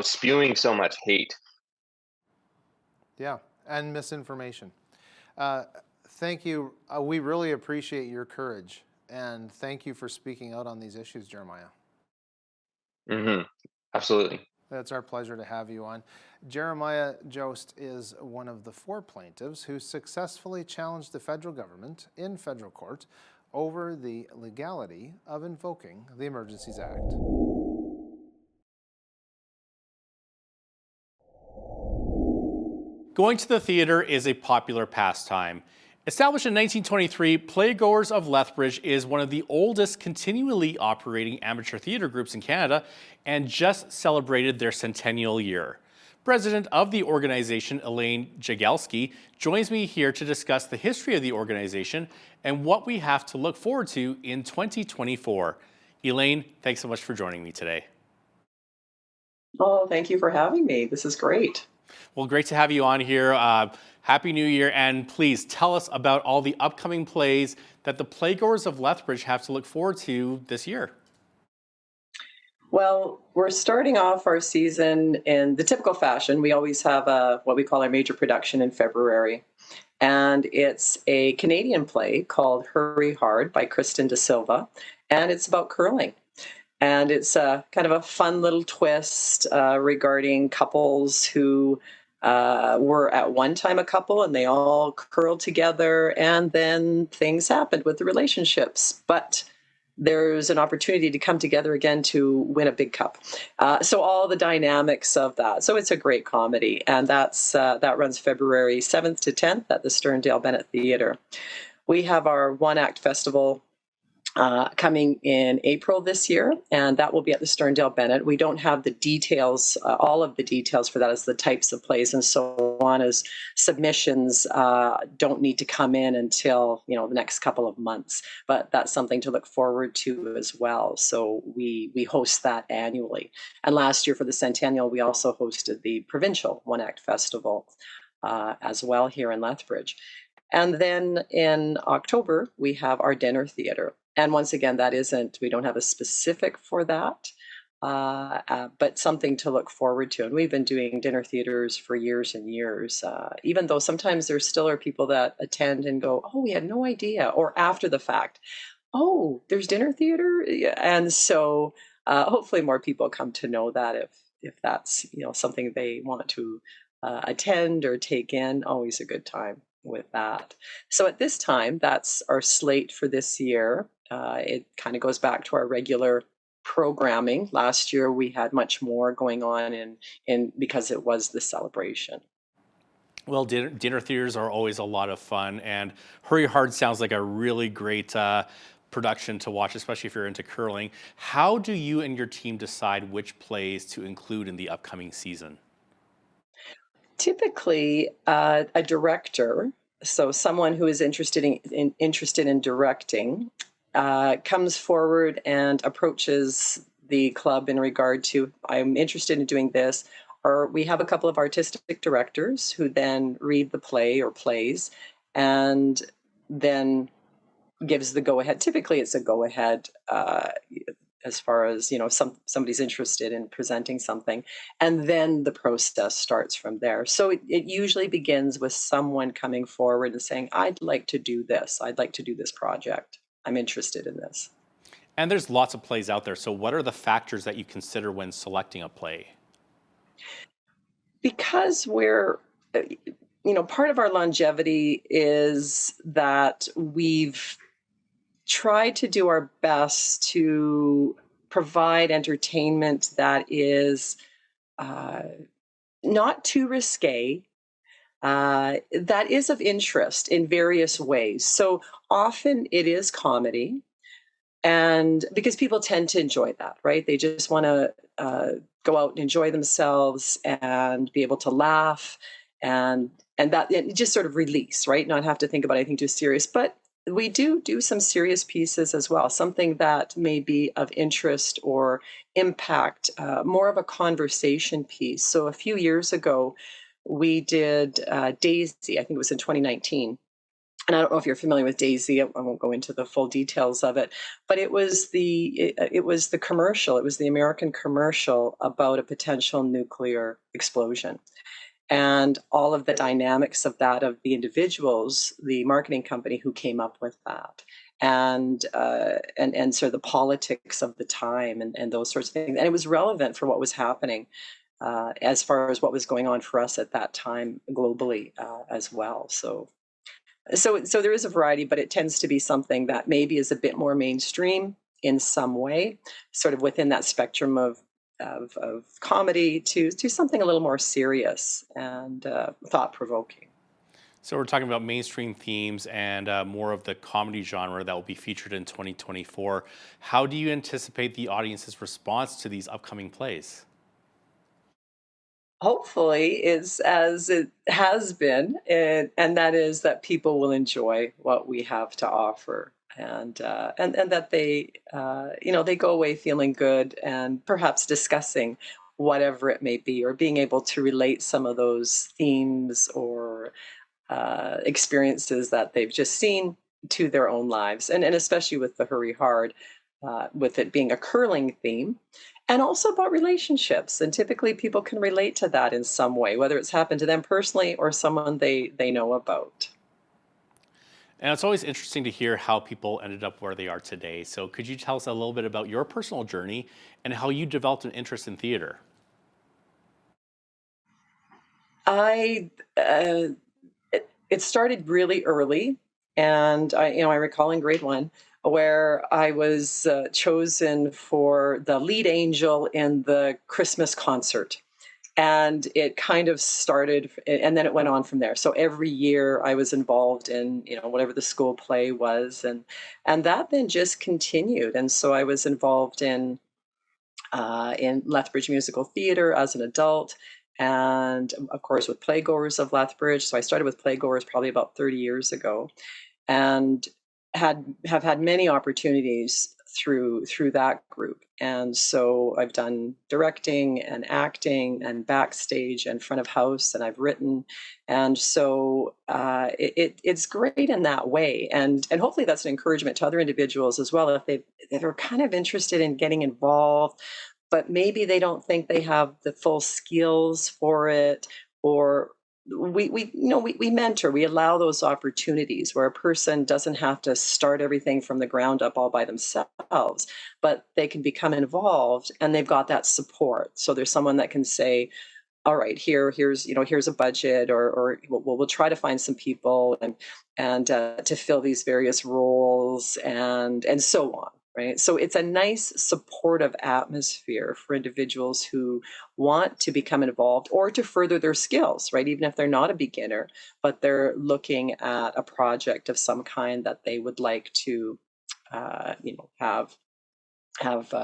spewing so much hate.
Yeah, and misinformation. Thank you. We really appreciate your courage, and thank you for speaking out on these issues, Jeremiah.
Mm-hmm. Absolutely.
It's our pleasure to have you on. Jeremiah Jost is one of the 4 plaintiffs who successfully challenged the federal government in federal court over the legality of invoking the Emergencies Act.
Going to the theater is a popular pastime. Established in 1923, Playgoers of Lethbridge is one of the oldest continually operating amateur theater groups in Canada and just celebrated their centennial year. President of the organization, Elaine Jagelski, joins me here to discuss the history of the organization and what we have to look forward to in 2024. Elaine, thanks so much for joining me today.
Oh, thank you for having me. This is great.
Well, great to have you on here. Happy New Year, and please tell us about all the upcoming plays that the Playgoers of Lethbridge have to look forward to this year.
Well, we're starting off our season in the typical fashion. We always have what we call our major production in February, and it's a Canadian play called Hurry Hard by Kristen De Silva, and it's about curling. And it's kind of a fun little twist regarding couples who were at one time a couple and they all curled together, and then things happened with the relationships. But there's an opportunity to come together again to win a big cup. So all the dynamics of that. So it's a great comedy, and that runs February 7th to 10th at the Sterndale Bennett Theatre. We have our one-act festival coming in April this year, and that will be at the Sterndale Bennett. We don't have the details, all of the details for that, as the types of plays and so on, as submissions don't need to come in until the next couple of months. But that's something to look forward to as well. So we host that annually. And last year for the Centennial, we also hosted the provincial One Act Festival as well here in Lethbridge. And then in October, we have our dinner theater. And once again, we don't have a specific for that, but something to look forward to. And we've been doing dinner theaters for years and years, even though sometimes there still are people that attend and go, oh, we had no idea, or after the fact, oh, there's dinner theater. And so hopefully more people come to know that if that's something they want to attend or take in, always a good time with that. So at this time, that's our slate for this year. It kind of goes back to our regular programming. Last year, we had much more going on in because it was the celebration.
Well, dinner theaters are always a lot of fun, and Hurry Hard sounds like a really great production to watch, especially if you're into curling. How do you and your team decide which plays to include in the upcoming season?
Typically, a director, so someone who is interested in directing, comes forward and approaches the club in regard to, I'm interested in doing this, or we have a couple of artistic directors who then read the play or plays and then gives the go-ahead. Typically, it's a go-ahead as far as somebody's interested in presenting something, and then the process starts from there. So it usually begins with someone coming forward and saying, I'd like to do this. I'd like to do this project. I'm interested in this.
And there's lots of plays out there. So what are the factors that you consider when selecting a play?
Because we're, part of our longevity is that we've tried to do our best to provide entertainment that is not too risque, that is of interest in various ways. So often it is comedy, and because people tend to enjoy that, right? They just want to go out and enjoy themselves and be able to laugh and just sort of release, right? Not have to think about anything too serious. But we do some serious pieces as well, something that may be of interest or impact, more of a conversation piece. So a few years ago, we did Daisy, I think it was in 2019. And I don't know if you're familiar with Daisy. I won't go into the full details of it, but it was the commercial. It was the American commercial about a potential nuclear explosion. And all of the dynamics of that, of the individuals, the marketing company who came up with that, and sort of the politics of the time and those sorts of things. And it was relevant for what was happening as far as what was going on for us at that time globally as well. So there is a variety, but it tends to be something that maybe is a bit more mainstream in some way, sort of within that spectrum of comedy to something a little more serious and thought-provoking.
So we're talking about mainstream themes and more of the comedy genre that will be featured in 2024. How do you anticipate the audience's response to these upcoming plays?
Hopefully, it's as it has been, and that is that people will enjoy what we have to offer. And that they they go away feeling good and perhaps discussing whatever it may be, or being able to relate some of those themes or experiences that they've just seen to their own lives, and especially with the Hurry Hard, with it being a curling theme, and also about relationships. And typically people can relate to that in some way, whether it's happened to them personally or someone they know about.
And it's always interesting to hear how people ended up where they are today. So could you tell us a little bit about your personal journey and how you developed an interest in theater?
It started really early, and I recall in grade 1 where I was chosen for the lead angel in the Christmas concert. And it kind of started, and then it went on from there. So every year I was involved in, whatever the school play was, and that then just continued. And so I was involved in Lethbridge Musical Theatre as an adult, and of course with Playgoers of Lethbridge. So I started with Playgoers probably about 30 years ago, and have had many opportunities through that group. And so I've done directing and acting and backstage and front of house, and I've written. And so it's great in that way. And hopefully that's an encouragement to other individuals as well, if they're kind of interested in getting involved, but maybe they don't think they have the full skills for it, or we mentor, we allow those opportunities where a person doesn't have to start everything from the ground up all by themselves, but they can become involved and they've got that support. So there's someone that can say, all right, here's a budget, or we'll try to find some people and to fill these various roles and so on. Right. So it's a nice supportive atmosphere for individuals who want to become involved or to further their skills, right? Even if they're not a beginner, but they're looking at a project of some kind that they would like to, have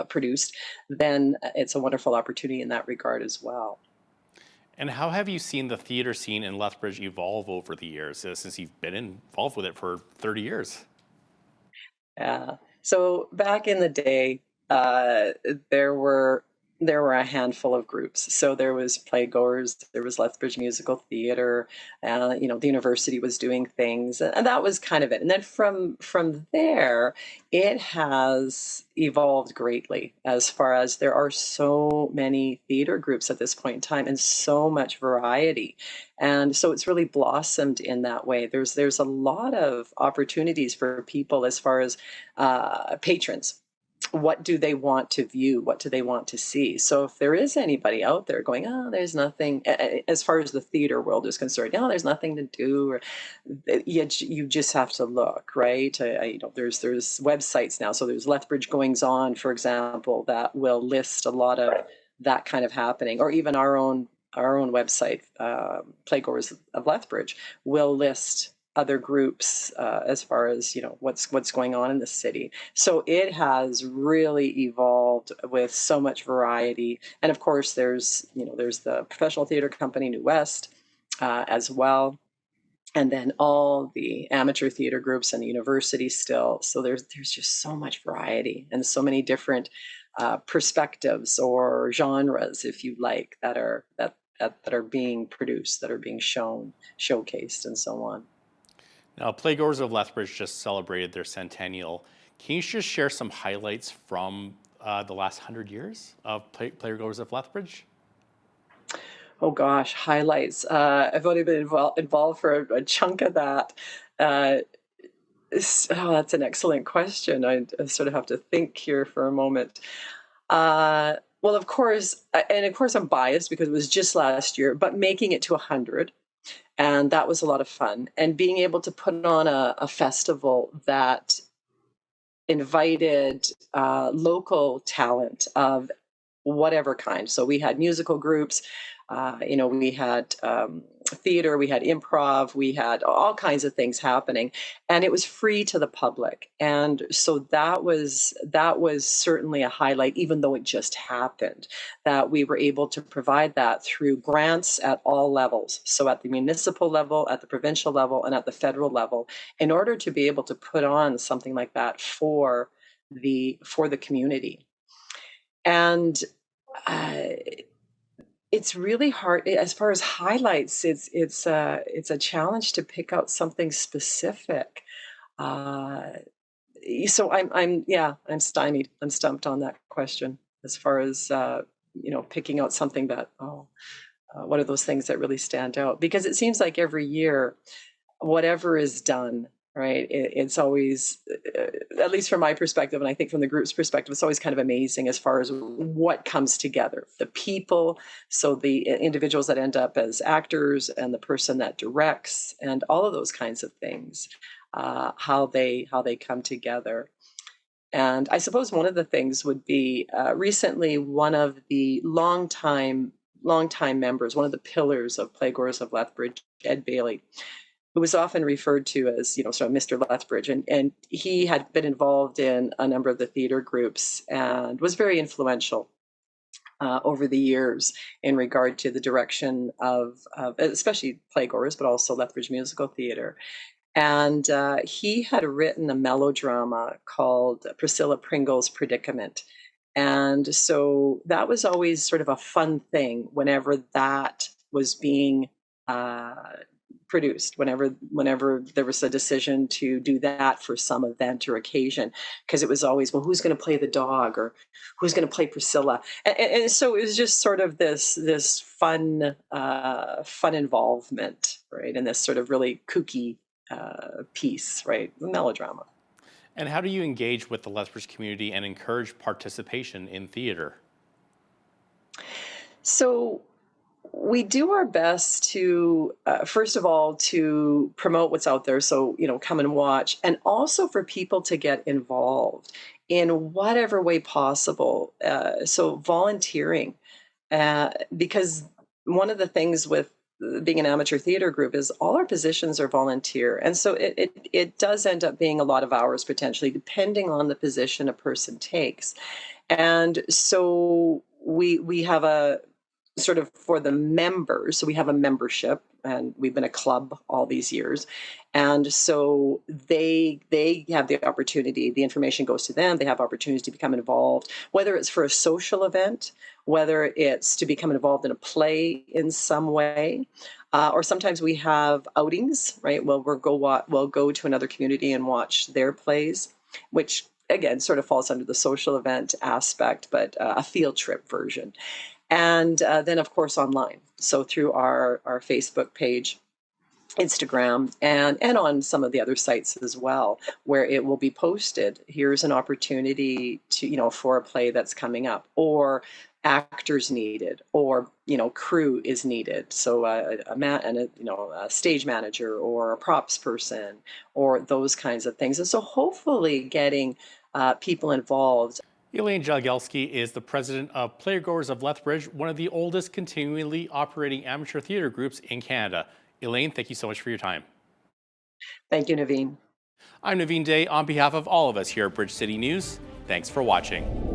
produced, then it's a wonderful opportunity in that regard as well.
And how have you seen the theatre scene in Lethbridge evolve over the years, since you've been involved with it for 30 years?
Yeah. So back in the day, there were a handful of groups. So there was Playgoers, there was Lethbridge Musical Theatre, the university was doing things, and that was kind of it. And then from there, it has evolved greatly, as far as there are so many theatre groups at this point in time and so much variety. And so it's really blossomed in that way. There's a lot of opportunities for people as far as patrons. What do they want to view? What do they want to see? So if there is anybody out there going, oh, there's nothing, as far as the theater world is concerned, there's nothing to do, or you just have to look, right? There's websites now. So there's Lethbridge Goings On, for example, that will list a lot of that kind of happening, or even our own website, Playgoers of Lethbridge, will list other groups as far as what's going on in the city. So it has really evolved with so much variety. And of course there's the professional theater company New West as well, and then all the amateur theater groups and the university still. So there's just so much variety and so many different perspectives or genres, if you like, that are being produced, that are being showcased, and so on.
Now, Playgoers of Lethbridge just celebrated their centennial. Can you just share some highlights from the last 100 years of Playgoers of Lethbridge?
Oh gosh, highlights. I've only been involved for a chunk of that. That's an excellent question. I sort of have to think here for a moment. Well, of course, I'm biased because it was just last year, but making it to 100. And that was a lot of fun. And being able to put on a festival that invited local talent of whatever kind. So we had musical groups, we had theater, we had improv, we had all kinds of things happening, and it was free to the public. And so that was certainly a highlight, even though it just happened, that we were able to provide that through grants at all levels. So at the municipal level, at the provincial level, and at the federal level, in order to be able to put on something like that for the community. And it's really hard as far as highlights. It's a challenge to pick out something specific. So I'm stymied. I'm stumped on that question as far as picking out something that what are those things that really stand out? Because it seems like every year, whatever is done, right? It's always, at least from my perspective, and I think from the group's perspective, it's always kind of amazing as far as what comes together. The people, so the individuals that end up as actors and the person that directs and all of those kinds of things, how they come together. And I suppose one of the things would be recently one of the longtime longtime members, one of the pillars of Playgoers of Lethbridge, Ed Bailey, who was often referred to as, sort of Mr. Lethbridge. And he had been involved in a number of the theater groups and was very influential over the years in regard to the direction of especially Playgoers, but also Lethbridge Musical Theatre. And he had written a melodrama called Priscilla Pringle's Predicament. And so that was always sort of a fun thing whenever that was being produced, whenever there was a decision to do that for some event or occasion, because it was always, well, who's going to play the dog, or who's going to play Priscilla? And so it was just sort of this fun involvement, right, in this sort of really kooky piece, right, melodrama.
And how do you engage with the Lethbridge community and encourage participation in theater?
So we do our best to, first of all, to promote what's out there. So, come and watch, and also for people to get involved in whatever way possible. So volunteering, because one of the things with being an amateur theater group is all our positions are volunteer. And so it does end up being a lot of hours potentially, depending on the position a person takes. And so we have a sort of, for the members, so we have a membership, and we've been a club all these years. And so they have the opportunity, the information goes to them, they have opportunities to become involved, whether it's for a social event, whether it's to become involved in a play in some way, or sometimes we have outings, right? Well, we'll go to another community and watch their plays, which again sort of falls under the social event aspect, but a field trip version. And then, of course, online. So through our Facebook page, Instagram, and on some of the other sites as well, where it will be posted. Here's an opportunity to, for a play that's coming up, or actors needed, or crew is needed. So a stage manager or a props person, or those kinds of things. And so hopefully getting people involved.
Elaine Jagielski is the president of Playgoers of Lethbridge, one of the oldest continually operating amateur theatre groups in Canada. Elaine, thank you so much for your time.
Thank you, Naveen.
I'm Naveen Day on behalf of all of us here at Bridge City News. Thanks for watching.